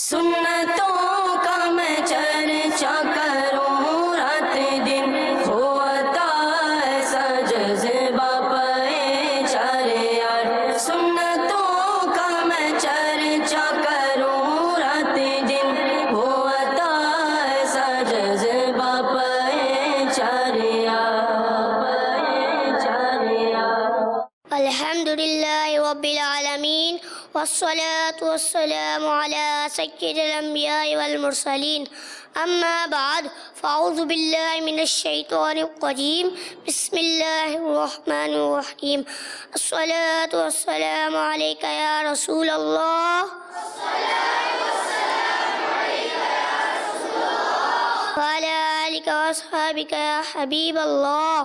سنتوں کا میں چرچا کروں رات دن، ہوتا ایسا جذبہ پہ چارے یار۔ سنتوں کا میں چرچا کروں رات دن، ہوتا ایسا جذبہ پہ چارے یار۔ الحمدللہ رب العالمین، والصلاة والسلام على سید الانبیاء والمرسلین، اما بعد، فاعوذ باللہ من الشیطان الرجیم، بسم اللہ الرحمن الرحیم۔ الصلاة والسلام علیک یا رسول اللہ، وعلی آلک واصحابک یا حبیب اللہ،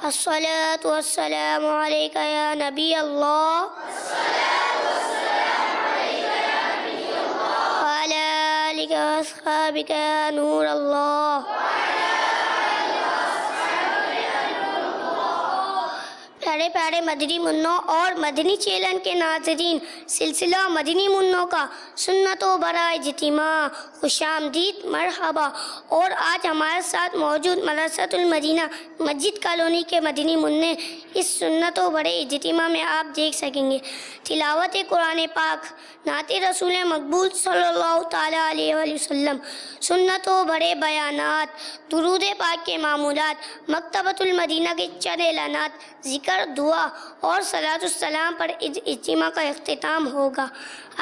الصلاة والسلام علیک یا نبی اللہ، وعلی آلک واصحابک یا نور اللہ۔ پیارے پیارے مدنی منوں اور مدنی چیلن کے ناظرین، سلسلہ مدنی منوں کا سنتوں برائے اجتماع، خوش آمدید، مرحبا۔ اور آج ہمارے ساتھ موجود مدرسۃ المدینہ مسجد کالونی کے مدنی منع اس سنتوں بڑے اجتماع میں آپ دیکھ سکیں گے تلاوت قرآن پاک، نعت رسول مقبول صلی اللہ تعالیٰ علیہ وآلہ وسلم، سنتوں بڑے بیانات، درود پاک کے معمولات، مکتبۃ المدینہ کے چند اعلانات، ذکر، دعا اور صلاۃ السلام پر اجتماع کا اختتام ہوگا۔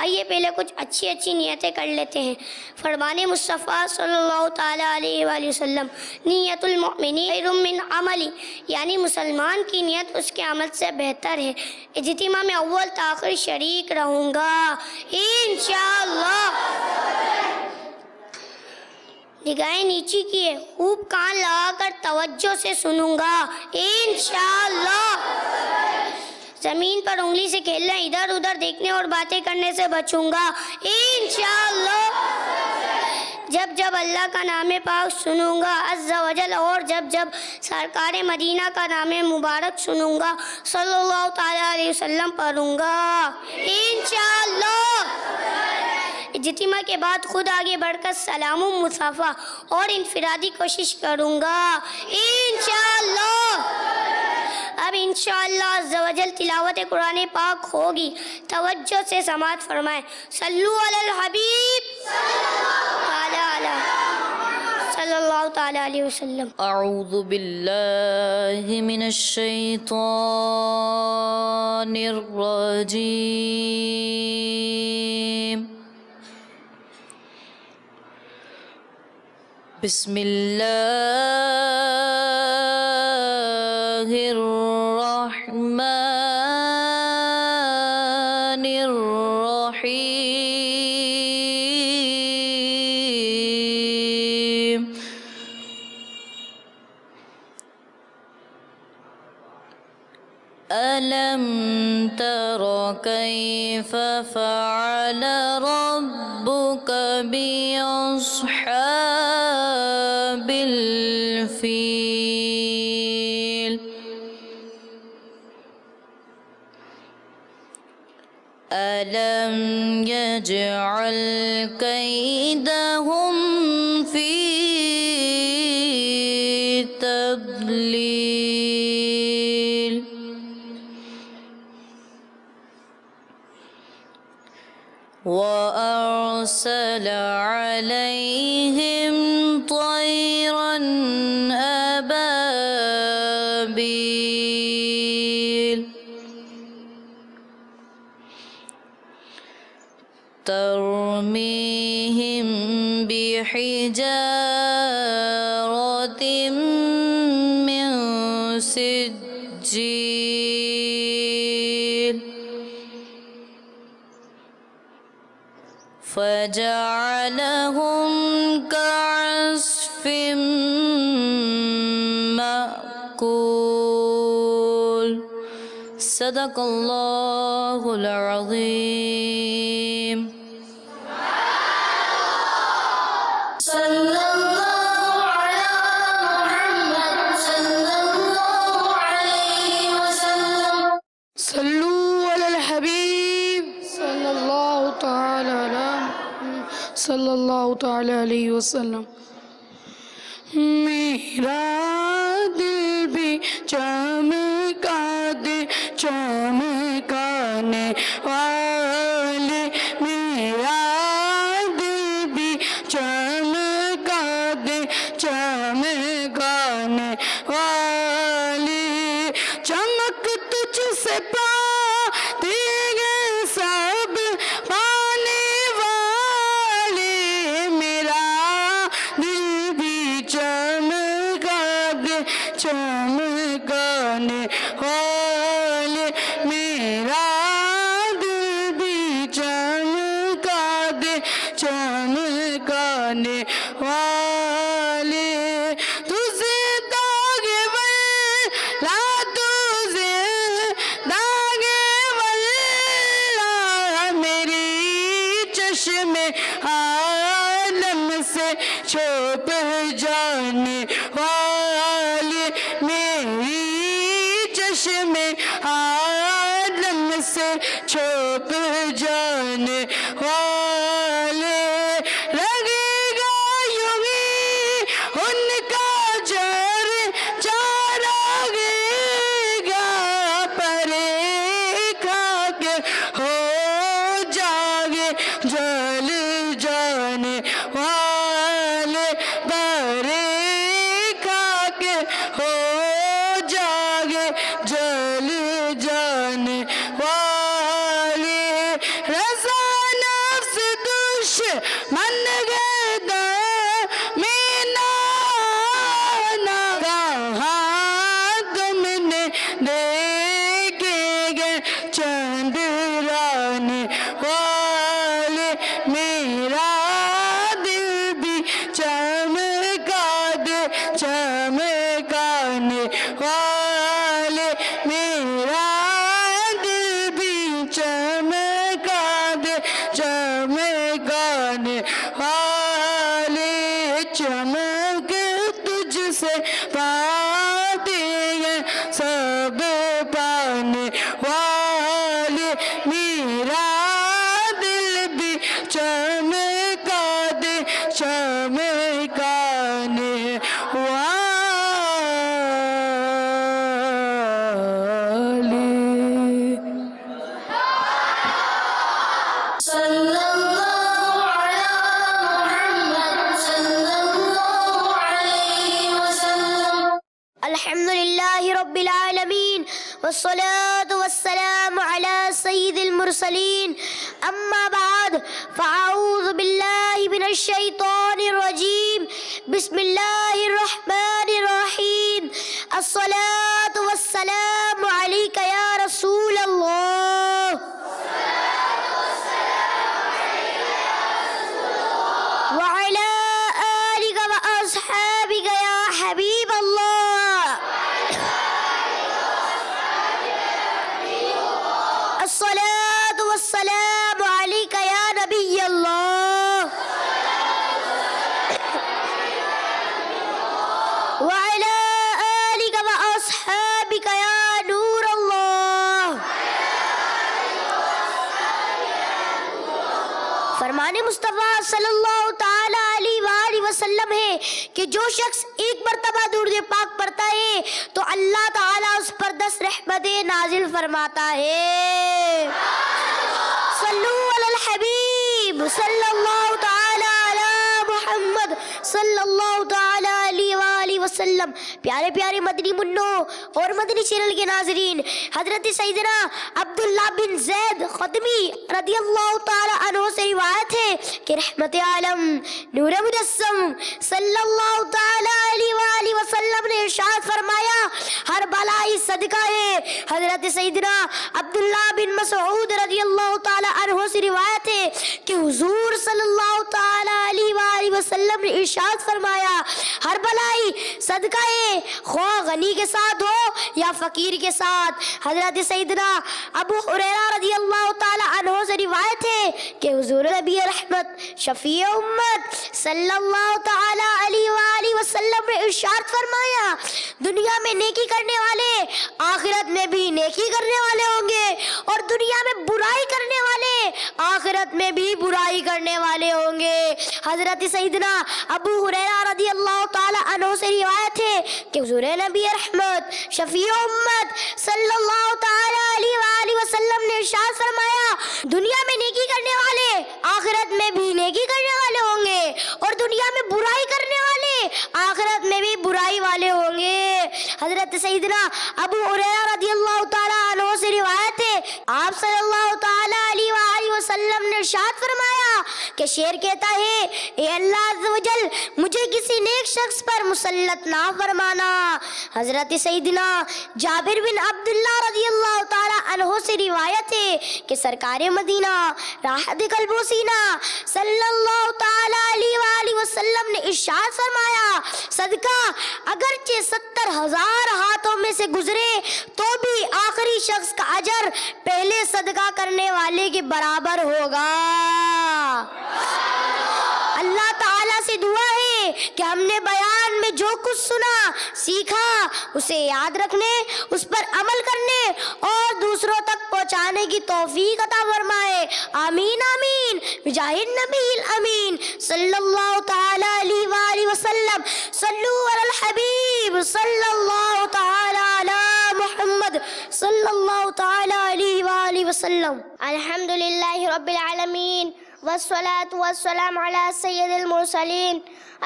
آئیے پہلے کچھ اچھی نیتیں کر لیتے ہیں۔ فرمان مصطفیٰ صلی اللہ تعالیٰ علیہ وآلہ وسلم، نیت المؤمنی خیر من عملی، یعنی مسلمان کی نیت اس کے عمل سے بہتر ہے۔ اجتماع میں اول تاخیر شریک رہوں گا انشاءاللہ۔ نگاہیں نیچی کیے، خوب کان لگا کر توجہ سے سنوں گا انشاءاللہ۔ زمین پر انگلی سے کھیلنا، ادھر ادھر دیکھنے اور باتیں کرنے سے بچوں گا انشاءاللہ۔ جب جب اللہ کا نام پاک سنوں گا عز و جل، اور جب جب سرکار مدینہ کا نام مبارک سنوں گا صلی اللہ تعالیٰ علیہ وسلم پڑھوں گا انشاءاللہ۔ اجتماع کے بعد خود آگے بڑھ کر سلام و مصافحہ اور انفرادی کوشش کروں گا انشاءاللہ۔ اب انشاءاللہ عز و جل تلاوت قرآن پاک ہوگی، توجہ سے سماعت فرمائیں۔ صلو علی الحبیب صلی اللہ تعالیٰ علیہ وسلم۔ اعوذ باللہ من الشیطان الرجیم، بسم اللہ الرحمن الرحیم۔ أَلَمْ تَرَ كَيْفَ فَعَلَ رَبُّكَ بِأَصْحَابِ الْفِيلِ أَلَمْ يَجْعَلْ كَيْدَهُمْ فِي تَضْلِيلٍ وَأَرْسَلَ عَلَيْهِمْ طَيْرًا أَبَابِيلَ تَرْمِيهِمْ بِحِجَارَةٍ مِّن سِجِّيلٍ فَجَعَلَهُمْ كَعَصْفٍ مَّأْكُولٍ۔ صدق اللہ العظیم۔ صلی اللہ علی محمد صلی اللہ علیہ وسلم۔ صلو علی الحبیب صلی اللہ تعالی علیہ وسلم. میرا دل بھی چمکا دے چمکانے والے، میرا دل بھی چمکا دے چمکانے والے. چمک تجھ سے پاتے ہیں سب پانے والے، میرا دل بھی چمکا دے چمکانے والے، میرا دل بھی چمکا دے چمکانے والے. تجھے داغے والا تجھے داغے والا، میری چشم عالم سے چھپ جانے والے، میری چشم عالم سے چھپ جانے والے. لگے گا یوں ہی ان کا چرچا رہے گا، پرے کھا کے ہو جاگے جل جانے والے، پرے کھا کے ہو جاگے جل جانے والے. رضا نفس دشمن گدا میں نانا، کہاں تم نے دیکھے گے چندرانے والے، میرا دل بھی چمکا دے چمکانے والے، میرا دل بھی چمکا دے چمکانے والے. چمک تجھ سے پاتے ہیں سب پانے والے، میرا دل بھی چمکا دے چمکانے والے. صلی اللہ علی محمد صلی اللہ علیہ وسلم. الحمدللہ رب العالمین والصلاة والسلام على سید المرسلین. اما بعد فاعوذ باللہ من الشیطان الرجیم. بسم اللہ الرحمن الرحیم. الصلاة والسلام علیک یا رسول اللہ وعلى آلك وأصحابك يا حبيب الله. الصلاة والسلام عليك يا نبي الله وعلى آلك وأصحابك يا نور الله. فرمان مصطفیٰ صلی اللہ تعالی علیہ وآلہ وسلم ہے کہ جو شخص ایک مرتبہ درود پاک پڑھتا ہے تو اللہ تعالیٰ اس پر 10 رحمتیں نازل فرماتا ہے. صلو علی الحبیب صلی اللہ تعالی علی محمد صلی اللہ تعالی علیہ وآلہ وسلم. پیارے پیارے مدنی منوں اور مدنی چینل کے ناظرین، حضرت سیدنا عبداللہ بن زید خدمی رضی اللہ تعالی عنہ سے روایت ہے کہ رحمت عالم نور مجسم صلی اللہ تعالی علیہ وآلہ وسلم نے ارشاد فرمایا، ہر بلائی صدقہ ہے. حضرت سیدنا عبداللہ بن مسعود رضی اللہ تعالی عنہ سے روایت ہے کہ حضور صلی اللہ تعالی علیہ وآلہ وسلم نے ارشاد فرمایا، ہر بلائی صدقہ ہے، خواہ غنی کے ساتھ ہو یا فقیر کے ساتھ. حضرت سیدنا ابو ہریرہ رضی اللہ تعالی عنہ سے روایت ہے کہ حضور نبی رحمت شفیع امت صلی اللہ تعالی علیہ وآلہ وسلم نے ارشاد فرمایا، دنیا میں نیکی کرنے والے آخرت میں بھی نیکی کرنے والے ہوں گے، اور دنیا میں برائی کرنے والے آخرت میں بھی برائی کرنے والے ہوں گے۔ حضرت سیدنا ابو ہریرہ رضی اللہ تعالی عنہ سے روایت ہے کہ حضور نبی رحمت شفیع امت صلی اللہ تعالی علیہ وآلہ وسلم نے ارشاد فرمایا، دنیا میں نیکی کرنے والے آخرت میں بھی نیکی کرنے والے ہوں گے، اور دنیا میں برائی کرنے والے آخرت میں بھی برائی والے ہوں گے۔ حضرت سیدنا ابو ہریرہ رضی اللہ تعالی عنہ سے روایت ہے، آپ صلی اللہ تعالی علیہ وآلہ وسلم نے ارشاد فرمایا کہ شیر کہتا ہے، اے اللہ عز و جل مجھے کسی نیک شخص پر مسلط نہ فرمانا۔ حضرت سیدنا جابر بن عبداللہ رضی اللہ تعالی عنہ سے روایت ہے کہ سرکار مدینہ راحت قلب و سینہ صلی اللہ تعالی علیہ وآلہ وسلم نے ارشاد فرمایا، صدقہ اگرچہ 70,000 ہاتھوں میں سے گزرے تو بھی آخری شخص کا اجر پہلے صدقہ کرنے والے کے برابر ہوگا۔ اللہ تعالیٰ سے دعا ہے کہ ہم نے بیان میں جو کچھ سنا سیکھا اسے یاد رکھنے، اس پر عمل کرنے اور دوسروں تک پہنچانے کی توفیق عطا فرمائے۔ آمین آمین بجاہ النبی الامین صلی اللہ تعالی علیہ وآلہ وسلم۔ صلو علی الحبیب صلی اللہ تعالی علی محمد صلی اللہ تعالی علیہ وآلہ وسلم۔ الحمدللہ رب العالمین والصلاة والسلام على سید المرسلین،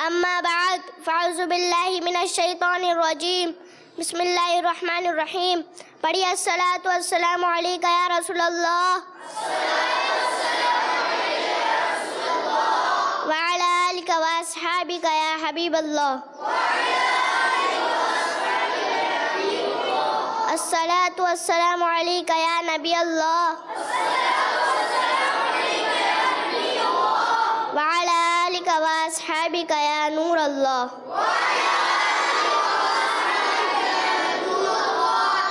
اما بعد فاعوذ باللہ من الشیطان الرجیم، بسم اللہ الرحمن الرحیم۔ پڑھیے الصلاة والسلام علیکہ یا رسول اللہ وعلی آلکہ واصحابکہ یا حبیب اللہ۔ الصلاة والسلام علیکہ یا نبی اللہ وعلی آلکہ واصحابکہ یا نور اللہ۔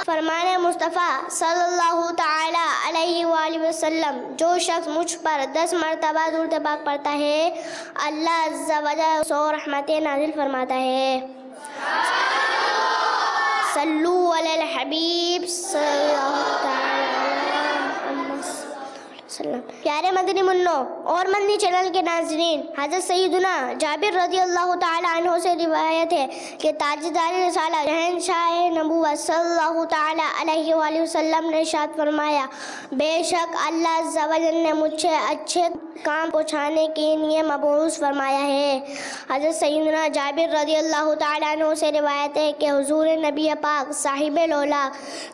فرمان مصطفیٰ صلی اللہ تعالی علیہ وآلہ وسلم، جو شخص مجھ پر 10 مرتبہ درود پاک پڑھتا ہے اللہ عز و جل 100 رحمتیں نازل فرماتا ہے۔ صلو علی الحبیب صلی اللہ تعالی علی محمد صلی اللہ علیہ وسلم۔ پیارے مدنی منوں اور مدنی چینل کے ناظرین، حضرت سیدنا جابر رضی اللہ تعالی عنہ سے روایت ہے کہ تاجدار رسالہ شہنشاہ نبوت صلی اللہ تعالی علیہ وآلہ وسلم نے ارشاد فرمایا، بے شک اللہ عز و جل نے مجھ سے اچھے کام پہنچانے کے لیے مبعوث فرمایا ہے۔ حضرت سیدنا جابر رضی اللہ تعالی عنہ سے روایت ہے کہ حضور نبی پاک صاحب الاولیاء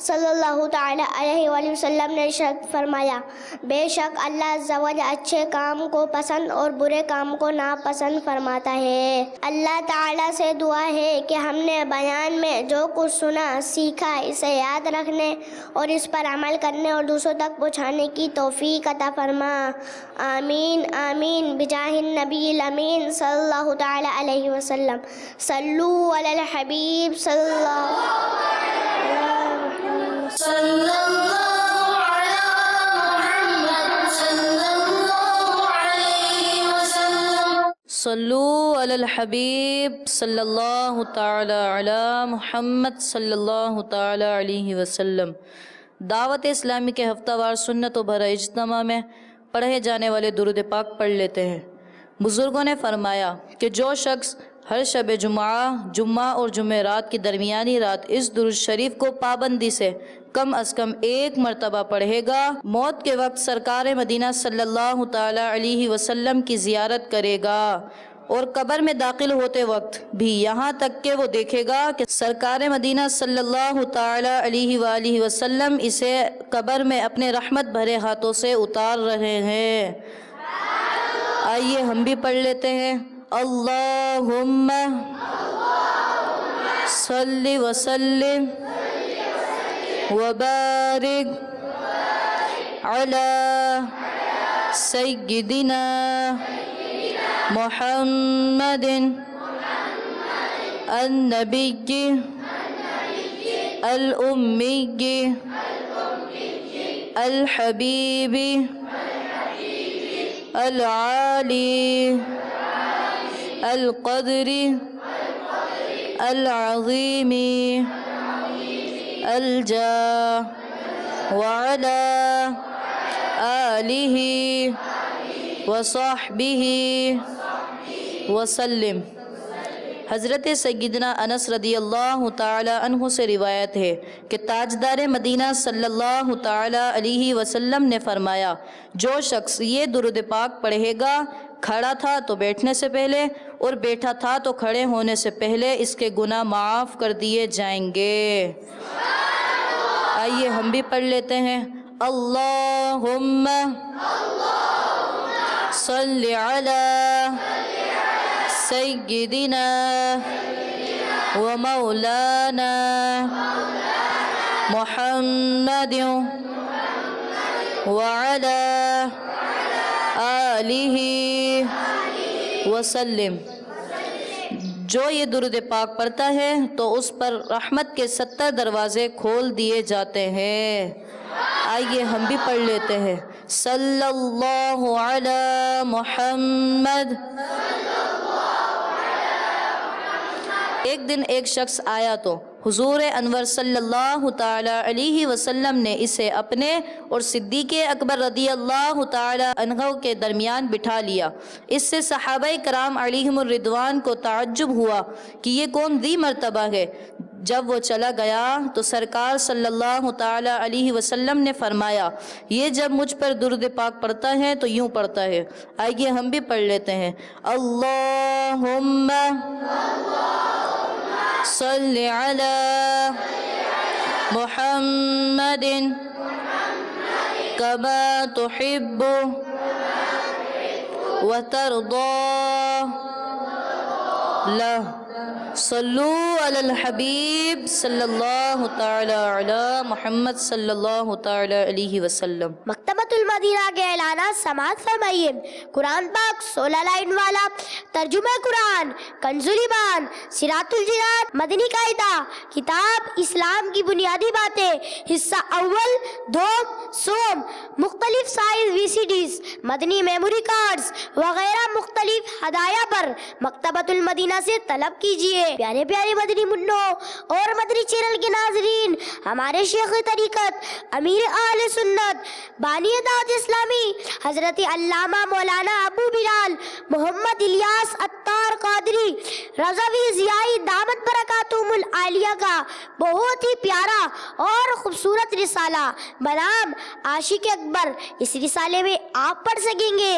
صلی اللہ تعالی علیہ وآلہ وسلم نے ارشاد فرمایا، بے شک اللہ عز و جل اچھے کام کو پسند اور برے کام کو ناپسند فرماتا ہے۔ اللہ تعالیٰ سے دعا ہے کہ ہم نے بیان میں جو کچھ سنا سیکھا اسے یاد رکھنے اور اس پر عمل کرنے اور دوسروں تک پہنچانے کی توفیق عطا فرما۔ آمین آمین بجاہ النبی الامین صلی اللہ تعالی علیہ وسلم۔ صلو علی الحبیب صلی اللہ صلی اللہ علی محمد صلی اللہ علیہ وسلم۔ صلو علی الحبیب صلی اللہ تعالی علی محمد صلی اللہ تعالی علیہ وسلم۔ دعوت اسلامی کے ہفتہ وار سنت و بھرا اجتماع میں پڑھے جانے والے درود پاک پڑھ لیتے ہیں۔ بزرگوں نے فرمایا کہ جو شخص ہر شب جمعہ اور جمعرات کی درمیانی رات اس درود شریف کو پابندی سے کم از کم 1 مرتبہ پڑھے گا، موت کے وقت سرکار مدینہ صلی اللہ تعالی علیہ وسلم کی زیارت کرے گا، اور قبر میں داخل ہوتے وقت بھی یہاں تک کہ وہ دیکھے گا کہ سرکار مدینہ صلی اللہ تعالی علیہ وآلہ وسلم اسے قبر میں اپنے رحمت بھرے ہاتھوں سے اتار رہے ہیں۔ آئیے ہم بھی پڑھ لیتے ہیں۔ اللہم صلی وسلم وبارک علی سیدنا محمد النبی الأمی الحبیب العالی القدر العظیم الجاہ وعلی آلہ وصحبه وسلم۔ حضرت سیدنا انس رضی اللہ تعالی عنہ سے روایت ہے کہ تاجدار مدینہ صلی اللہ تعالی علیہ وسلم نے فرمایا، جو شخص یہ درود پاک پڑھے گا، کھڑا تھا تو بیٹھنے سے پہلے اور بیٹھا تھا تو کھڑے ہونے سے پہلے، اس کے گناہ معاف کر دیے جائیں گے۔ آئیے ہم بھی پڑھ لیتے ہیں۔ اللہم صلی علی سیدنا و مولانا محمد وعلی آلہ وسلم۔ جو یہ درود پاک پڑھتا ہے تو اس پر رحمت کے 70 دروازے کھول دیے جاتے ہیں۔ آئیے ہم بھی پڑھ لیتے ہیں۔ صلی اللہ علی محمد۔ ایک دن ایک شخص آیا تو حضور انور صلی اللہ تعالی علیہ وسلم نے اسے اپنے اور صدیق اکبر رضی اللہ تعالی عنہ کے درمیان بٹھا لیا۔ اس سے صحابہ کرام علیہم الرضوان کو تعجب ہوا کہ یہ کون ذی مرتبہ ہے۔ جب وہ چلا گیا تو سرکار صلی اللہ تعالی علیہ وسلم نے فرمایا، یہ جب مجھ پر درود پاک پڑھتا ہے تو یوں پڑھتا ہے۔ آئیے ہم بھی پڑھ لیتے ہیں۔ اللہم صلی علی محمد کما تحب وترضى لہ۔ صلو علی الحبیب صلی اللہ تعالی علی محمد صلی اللہ تعالی علیہ وسلم۔ مکتبۃ المدینہ کے اعلانات سماعت فرمائیے۔ قرآن پاک 16 لائن والا ترجمہ قرآن، کنز الایمان، صراط الجنان، مدنی قاعدہ، کتاب اسلام کی بنیادی باتیں، حصہ اول، دوم، سوم، مختلف سائز VCDs، مدنی میموری کارڈز وغیرہ مختلف ہدایہ پر مکتبۃ المدینہ سے طلب کیجیے۔ پیارے پیارے مدنی منوں اور مدنی چینل کے ناظرین، ہمارے شیخ طریقت، امیر اہل سنت، بانی دعوت اسلامی حضرت علامہ مولانا ابو بلال محمد الیاس عطار قادری رضوی ضیائی دامت برکاتہم العالیہ کا بہت ہی پیارا اور خوبصورت رسالہ بنام عاشق اکبر، اس رسالے میں آپ پڑھ سکیں گے۔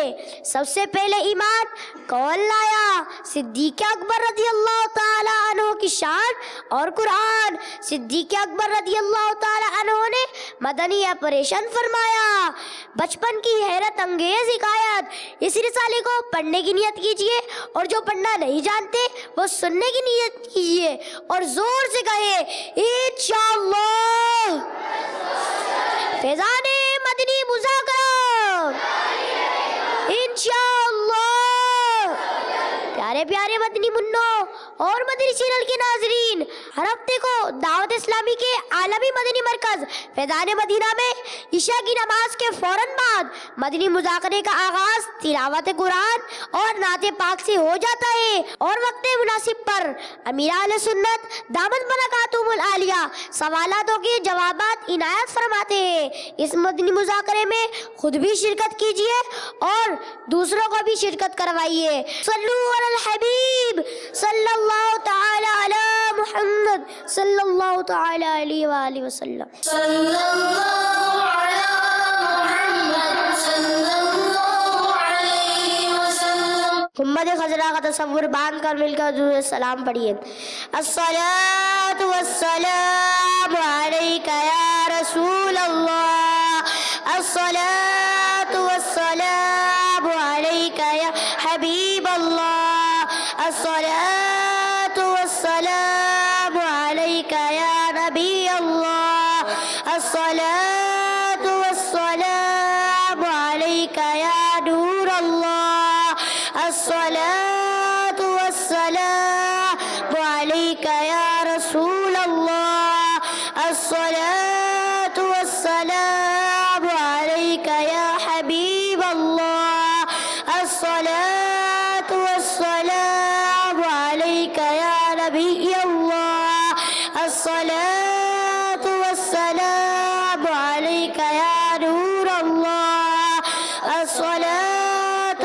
سب سے پہلے ایمان کون لایا؟ صدیق اکبر رضی اللہ تعالی عنہ کی شان اور قرآن۔ صدیق اکبر رضی اللہ تعالی عنہ نے مدنی آپریشن فرمایا۔ بچپن کی حیرت انگیز حکایت۔ اس رسالے کو پڑھنے کی نیت کیجئے اور جو پڑھنا نہیں جانتے وہ سننے کی نیت کیجئے اور زور سے کہے انشاءاللہ۔ فیضان مدنی مذاکرہ انشاءاللہ۔ پیارے پیارے مدنی منوں اور مدنی چینل کے ناظرین، ہر ہفتے کو دعوت اسلامی کے عالمی مدنی مرکز فیضان مدینہ میں عشاء کی نماز کے فوراً بعد مدنی مذاکرے کا آغاز تلاوت قرآن اور نعت پاک سے ہو جاتا ہے، اور وقت مناسب پر امیر اہل سنت دامت برکاتہم العالیہ سوالاتوں کے جوابات عنایت فرماتے ہیں۔ اس مدنی مذاکرے میں خود بھی شرکت کیجیے اور دوسروں کو بھی شرکت کروائیے۔ صلو علی الحبیب صلی اللہ تعالی علی محمد صلی اللہ تعالی علیہ وآلہ وسلم۔ صلی اللہ علی محمد صلی اللہ علیہ وسلم۔ گنبد خضرا کا تصور باندھ کر مل کر درود السلام پڑھیے۔ الصلاۃ والسلام علیک یا رسول اللہ، الصلاۃ والسلام علیک یا حبیب اللہ، الصلاۃ والسلام علیک یا نبی اللہ، الصلاۃ والسلام علیک یا نور اللہ، الصلاۃ والسلام علیک یا رسول اللہ، الصلاۃ والسلام علیک یا حبیب اللہ، الصلاۃ والسلام علیک یا نبی اللہ، الصلاۃ والسلام علیک یا نور اللہ، الصلاۃ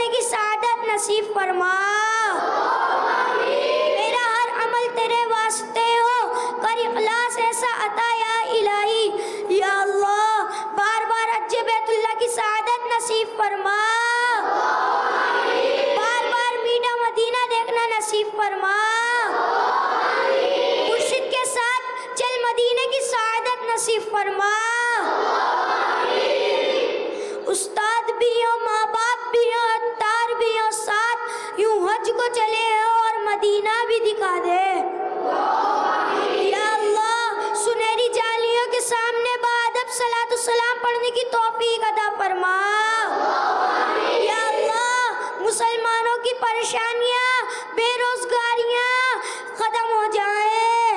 پڑھنے کی سعادت نصیب فرما. میرا ہر عمل تیرے واسطے ہو، کر اخلاص ایسا عطا یا الہی. یا اللہ بار بار حج بیت اللہ کی سعادت نصیب فرما. بار بار میٹھا مدینہ دیکھنا نصیب فرما. مرشد کے ساتھ چل مدینے کی سعادت نصیب فرما. استاد بھی ہو، ماں باپ بھی ہو، اتار بھی ہو، ساتھ یوں حج کو چلے ہو اور مدینہ بھی دکھا دے. یا اللہ سنہری جالیوں کے سامنے بادب صلاۃ السلام پڑھنے کی توفیق عطا فرما. یا اللہ مسلمانوں کی پریشانیاں، بے روزگاریاں ختم ہو جائیں.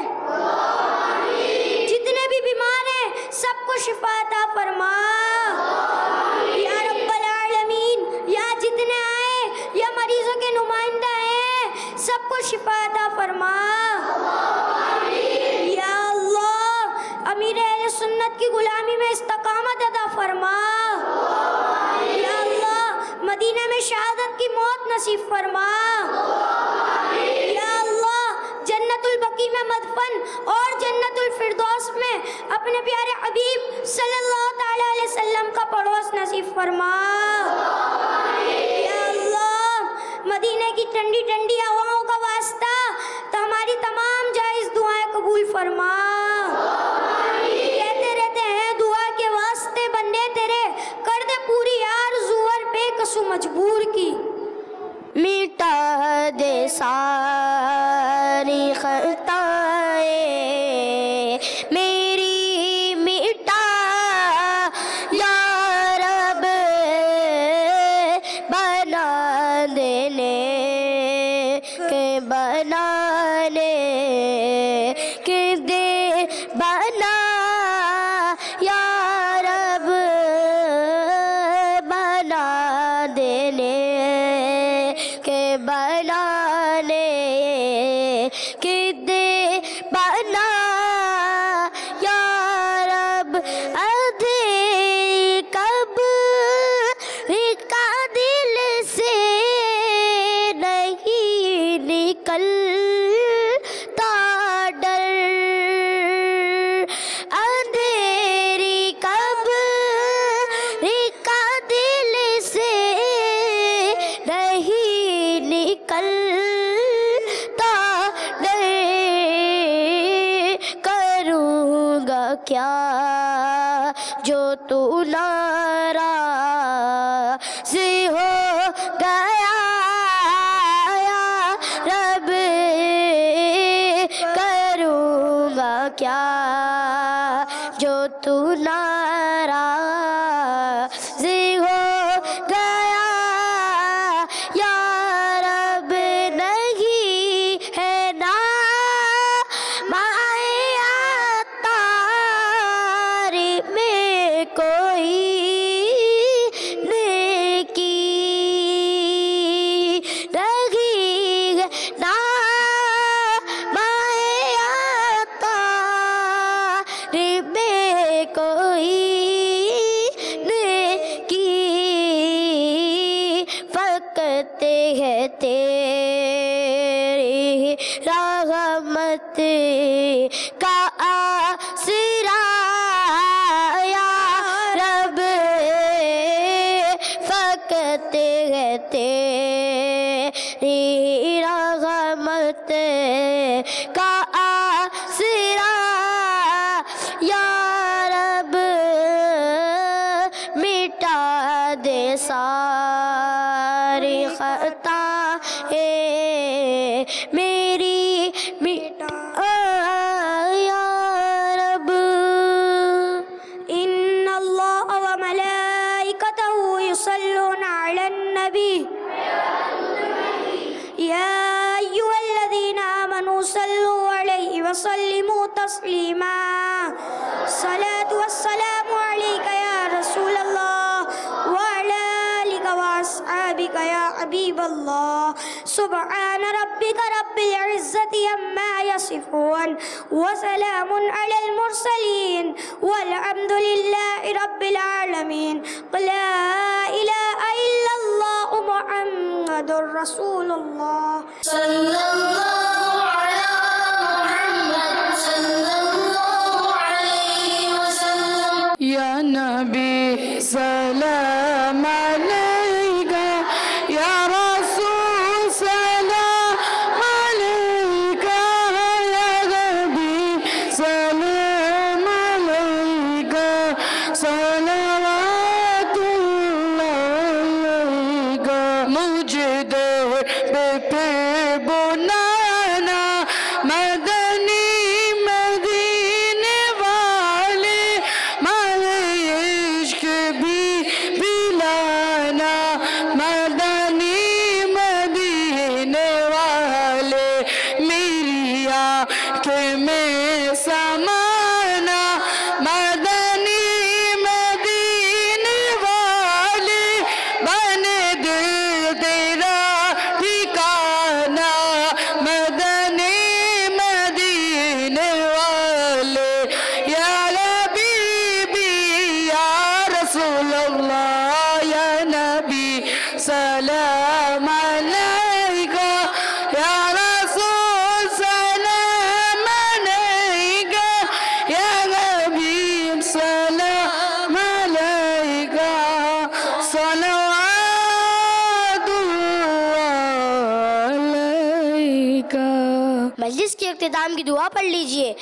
جتنے بھی بیمار ہیں سب کو شفا عطا فرما. یا رب العالمین، یا جتنے آئے یا مریضوں کے نمائندہ ہیں سب کو شفا عطا فرما. یا اللہ امیر اہل سنت کی غلامی میں استقامت عطا فرما. یا اللہ مدینہ میں شہادت کی موت نصیب فرما. یا اللہ جنت البقیع میں مدفن اور جنت الفردوس میں اپنے پیارے حبیب صلی اللہ تعالی علیہ وسلم کا پڑوس نصیب فرما. یا اللہ مدینہ کی ٹھنڈی ٹھنڈی ہواؤں کا واسطہ تو ہماری تمام جائز دعائیں قبول فرما. کہتے رہتے ہیں دعا کے واسطے بندے تیرے، کر دے پوری آرزو اور بے قصو مجبور کی. مٹا دے ساری خطائیں میری، مٹا یا رب، بنا دینے کے بنانے کے دے، بنا یا رب، بنا دینے کے بنانے کے دے، بنا یا رب. ادھے کب کا دل سے نہیں نکلتا ڈر، اندھیری کب کا دل سے نہیں نکلتا ڈر. کروں گا کیا جو تو ناراض ہو گیا یا رب. کروں گا کیا جو تو ناراض ہو گیا یا رب. نہیں ہے نا میں کوئی نیکی، نہیں نا میں کوئی نیکی، فقط ہے تیری رحمت کا آسرا یا رب. فقط ہے تیری رحمت کا آسرا یا رب. مٹا دے ساری خطائیں میری، مٹا یا رب. ان اللہ و ملائکتہ یصلون علی النبی یا ایھا الذین آمنوا صلوا علیہ وسلموا تسلیما. الصلاۃ والسلام علیک یا رسول اللہ وعلی آلک واصحابک یا حبیب اللہ. سبحان ربک رب العزة عما یصفون وسلام علی المرسلین والحمد للہ رب العالمین. لا الہ الا اللہ محمد رسول اللہ صلی اللہ علی محمد صلی اللہ علیہ وسلم. یا نبی سلام علیکہ، یا رسول سلام علیکہ، یا نبی سلام علیکہ، صلوات اللہ علیکہ. مجھے دور پہ پھر بلانا مدنی مدینے والے، مارے عشق بھی پلانا مدنی مدینے والے. میری آنکھ میں سمانا مدنی مدینے والے، بنے دل تیرا ٹھکانا مدنی مدینے والے. یا حبیبی یا رسول اللہ، یا نبی سلام علیکہ، یا رسول سلام علیکہ، یا حبیب سلام علیکہ، صلوات اللہ علیکہ. مجلس کے اختتام کی دعا پڑھ لیجئے.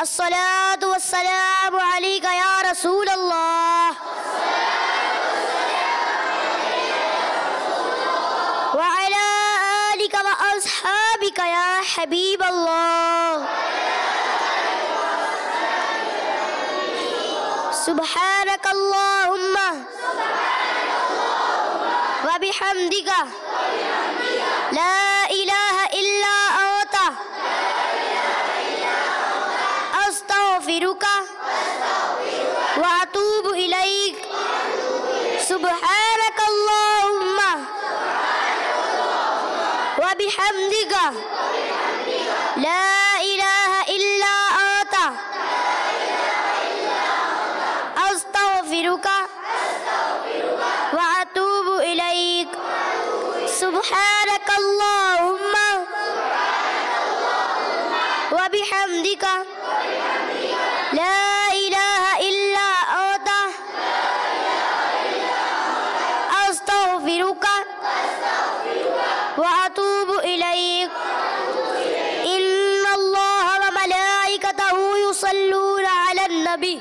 الصلاۃ والسلام علیکہ یا رسول اللہ وعلی آلک واصحابک یا حبیب اللہ. سبحانک اللہم وبحمدک لا الہ الا انت استغفرک واتوب الیک. سبحانک اللہم وبحمدک لا الہ الا انت استغفرک واتوب الیک. سبحانک اللہم وبحمدک لا الہ الا انت استغفرک واتوب الیک. ان اللہ وملائکتہ یصلون علی النبی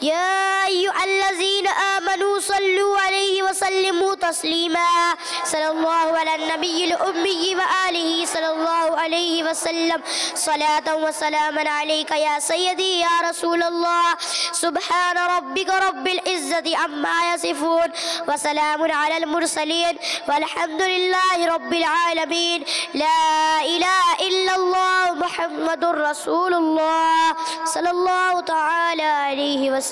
یا ایھا الذین آمنوا صلوا علیہ وسلموا تسلیما. صلی اللہ علی النبی الأمی وآلہ صلی اللہ علیہ وسلم. صلاة وسلاما علیک یا سیدی یا رسول اللہ. سبحان ربک رب العزة عما یصفون وسلام علی المرسلین والحمد للہ رب العالمین. لا الہ الا اللہ محمد رسول اللہ صلی اللہ تعالی علیہ وسلم.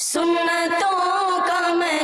سنتوں کا میں